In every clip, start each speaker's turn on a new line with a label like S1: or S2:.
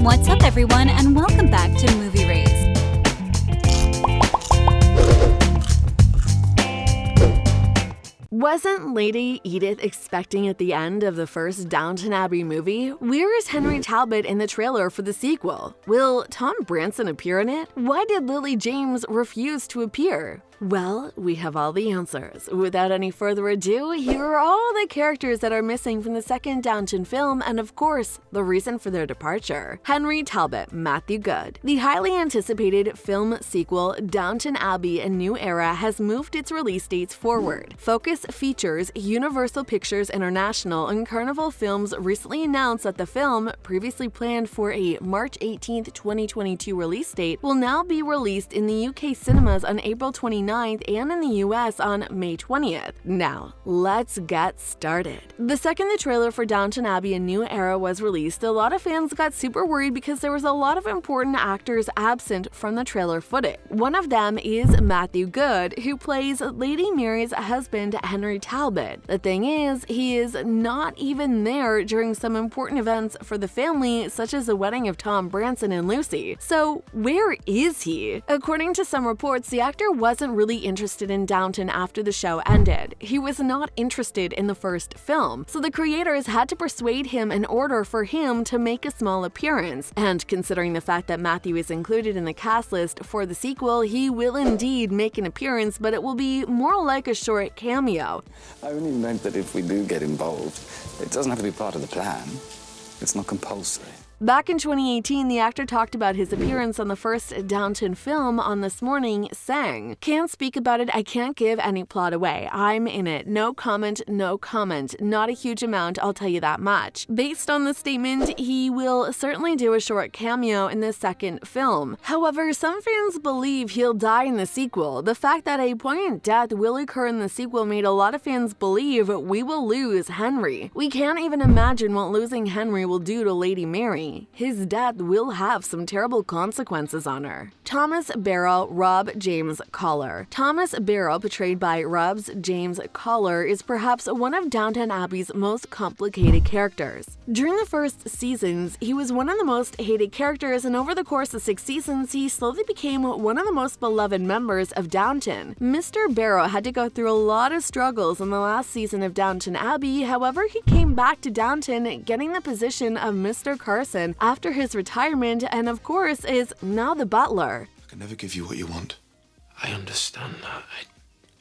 S1: What's up, everyone, and welcome back to Movie Raised.
S2: Wasn't Lady Edith expecting at the end of the first Downton Abbey movie? Where is Henry Talbot in the trailer for the sequel? Will Tom Branson appear in it? Why did Lily James refuse to appear? Well, we have all the answers. Without any further ado, here are all the characters that are missing from the second Downton film and, of course, the reason for their departure. Henry Talbot, Matthew Goode. The highly anticipated film sequel, Downton Abbey: A New Era, has moved its release dates forward. Focus Features, Universal Pictures International, and Carnival Films recently announced that the film, previously planned for a March 18, 2022 release date, will now be released in the UK cinemas on April 29th and in the US on May 20th. Now, let's get started. The second the trailer for Downton Abbey: A New Era was released, a lot of fans got super worried because there was a lot of important actors absent from the trailer footage. One of them is Matthew Goode, who plays Lady Mary's husband, Henry Talbot. The thing is, he is not even there during some important events for the family, such as the wedding of Tom Branson and Lucy. So, where is he? According to some reports, the actor wasn't really interested in Downton after the show ended. He was not interested in the first film, so the creators had to persuade him in order for him to make a small appearance. And considering the fact that Matthew is included in the cast list for the sequel, he will indeed make an appearance, but it will be more like a short cameo.
S3: I only meant that if we do get involved, it doesn't have to be part of the plan. It's not compulsory.
S2: Back in 2018, the actor talked about his appearance on the first Downton film on This Morning, saying, "Can't speak about it, I can't give any plot away. I'm in it. No comment, no comment. Not a huge amount, I'll tell you that much." Based on the statement, he will certainly do a short cameo in the second film. However, some fans believe he'll die in the sequel. The fact that a poignant death will occur in the sequel made a lot of fans believe we will lose Henry. We can't even imagine what losing Henry will do to Lady Mary. His death will have some terrible consequences on her. Thomas Barrow, Rob James Collar. Thomas Barrow, portrayed by Rob James Collar, is perhaps one of Downton Abbey's most complicated characters. During the first seasons, he was one of the most hated characters, and over the course of 6 seasons, he slowly became one of the most beloved members of Downton. Mr. Barrow had to go through a lot of struggles in the last season of Downton Abbey. However, he came back to Downton, getting the position of Mr. Carson after his retirement, and of course is now the butler.
S4: I can never give you what you want. I understand that.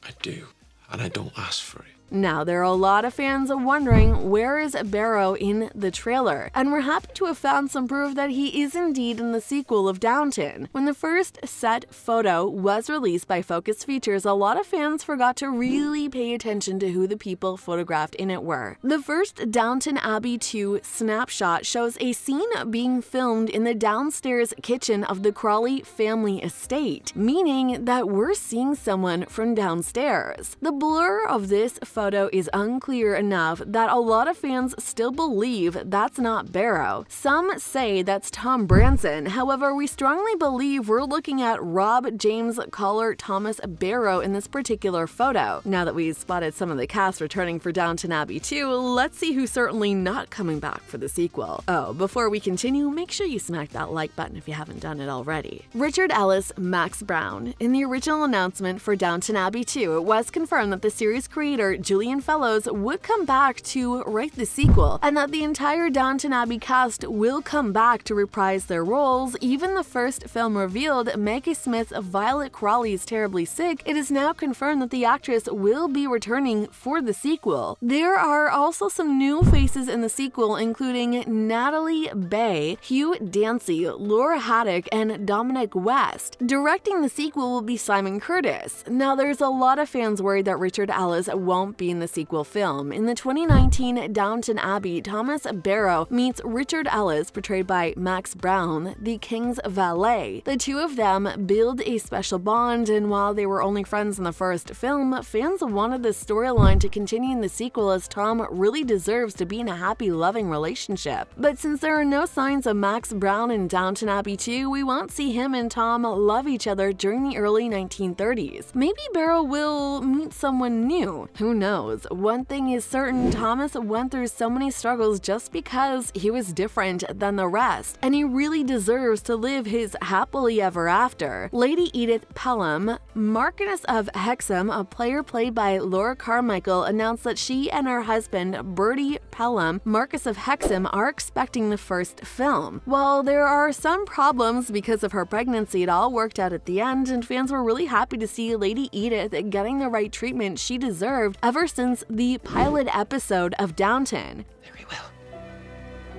S4: I do. And I don't ask for it.
S2: Now, there are a lot of fans wondering where is Barrow in the trailer, and we're happy to have found some proof that he is indeed in the sequel of Downton. When the first set photo was released by Focus Features, a lot of fans forgot to really pay attention to who the people photographed in it were. The first Downton Abbey 2 snapshot shows a scene being filmed in the downstairs kitchen of the Crawley family estate, meaning that we're seeing someone from downstairs. The blur of this photo is unclear enough that a lot of fans still believe that's not Barrow. Some say that's Tom Branson. However, we strongly believe we're looking at Rob James Collar Thomas Barrow in this particular photo. Now that we've spotted some of the cast returning for Downton Abbey 2, let's see who's certainly not coming back for the sequel. Oh, before we continue, make sure you smack that like button if you haven't done it already. Richard Ellis, Max Brown. In the original announcement for Downton Abbey 2, it was confirmed that the series creator Julian Fellowes would come back to write the sequel, and that the entire Downton Abbey cast will come back to reprise their roles. Even the first film revealed Maggie Smith's Violet Crawley's terribly sick, it is now confirmed that the actress will be returning for the sequel. There are also some new faces in the sequel, including Natalie Bay, Hugh Dancy, Laura Haddock, and Dominic West. Directing the sequel will be Simon Curtis. Now, there's a lot of fans worried that Richard Ellis won't be in the sequel film. In the 2019 Downton Abbey, Thomas Barrow meets Richard Ellis, portrayed by Max Brown, the King's valet. The two of them build a special bond, and while they were only friends in the first film, fans wanted this storyline to continue in the sequel, as Tom really deserves to be in a happy, loving relationship. But since there are no signs of Max Brown in Downton Abbey 2, we won't see him and Tom love each other during the early 1930s. Maybe Barrow will meet someone new. Who knows? One thing is certain, Thomas went through so many struggles just because he was different than the rest, and he really deserves to live his happily ever after. Lady Edith Pelham, Marchioness of Hexham, a player played by Laura Carmichael, announced that she and her husband, Bertie Pelham, Marquess of Hexham, are expecting the first film. While there are some problems because of her pregnancy, it all worked out at the end, and fans were really happy to see Lady Edith getting the right treatment she deserved ever since the pilot episode of Downton.
S5: Very well.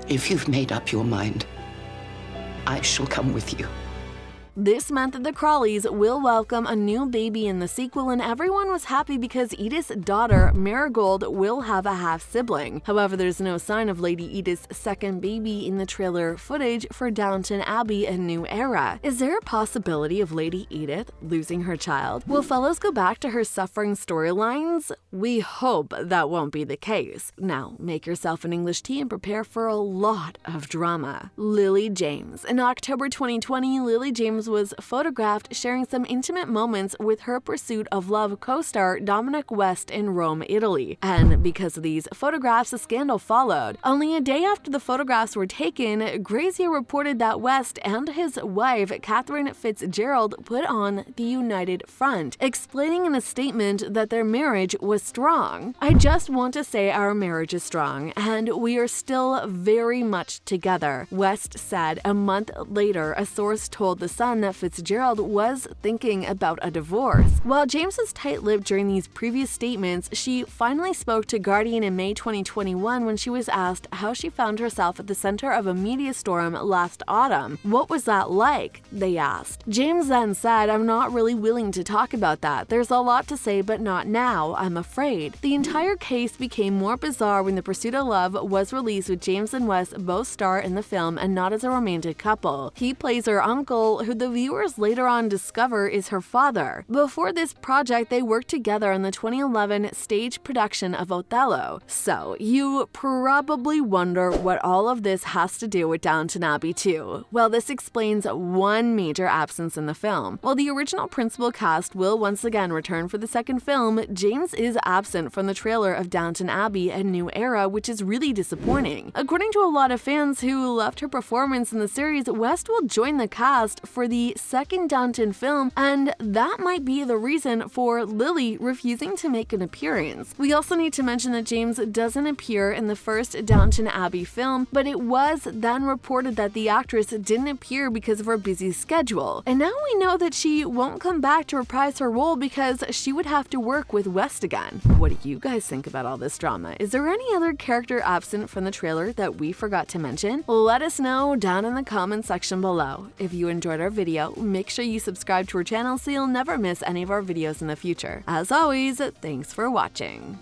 S5: If you've made up your mind, I shall come with you.
S2: This meant that the Crawleys will welcome a new baby in the sequel, and everyone was happy because Edith's daughter, Marigold, will have a half-sibling. However, there's no sign of Lady Edith's second baby in the trailer footage for Downton Abbey: A New Era. Is there a possibility of Lady Edith losing her child? Will fellows go back to her suffering storylines? We hope that won't be the case. Now, make yourself an English tea and prepare for a lot of drama. Lily James. In October 2020, Lily James was photographed sharing some intimate moments with her Pursuit of Love co-star Dominic West in Rome, Italy. And because of these photographs, a scandal followed. Only a day after the photographs were taken, Grazia reported that West and his wife, Catherine Fitzgerald, put on the united front, explaining in a statement that their marriage was strong. "I just want to say our marriage is strong, and we are still very much together," West said. A month later, a source told The Sun that Fitzgerald was thinking about a divorce. While James was tight-lipped during these previous statements, she finally spoke to Guardian in May 2021 when she was asked how she found herself at the center of a media storm last autumn. "What was that like?" they asked. James then said, "I'm not really willing to talk about that. There's a lot to say, but not now, I'm afraid." The entire case became more bizarre when The Pursuit of Love was released, with James and West both star in the film and not as a romantic couple. He plays her uncle, who the viewers later on discover is her father. Before this project, they worked together on the 2011 stage production of Othello. So, you probably wonder what all of this has to do with Downton Abbey 2. Well, this explains one major absence in the film. While the original principal cast will once again return for the second film, James is absent from the trailer of Downton Abbey: A New Era, which is really disappointing. According to a lot of fans who loved her performance in the series, West will join the cast for the second Downton film, and that might be the reason for Lily refusing to make an appearance. We also need to mention that James doesn't appear in the first Downton Abbey film, but it was then reported that the actress didn't appear because of her busy schedule. And now we know that she won't come back to reprise her role because she would have to work with West again. What do you guys think about all this drama? Is there any other character absent from the trailer that we forgot to mention? Let us know down in the comment section below. If you enjoyed our video, make sure you subscribe to our channel so you'll never miss any of our videos in the future. As always, thanks for watching.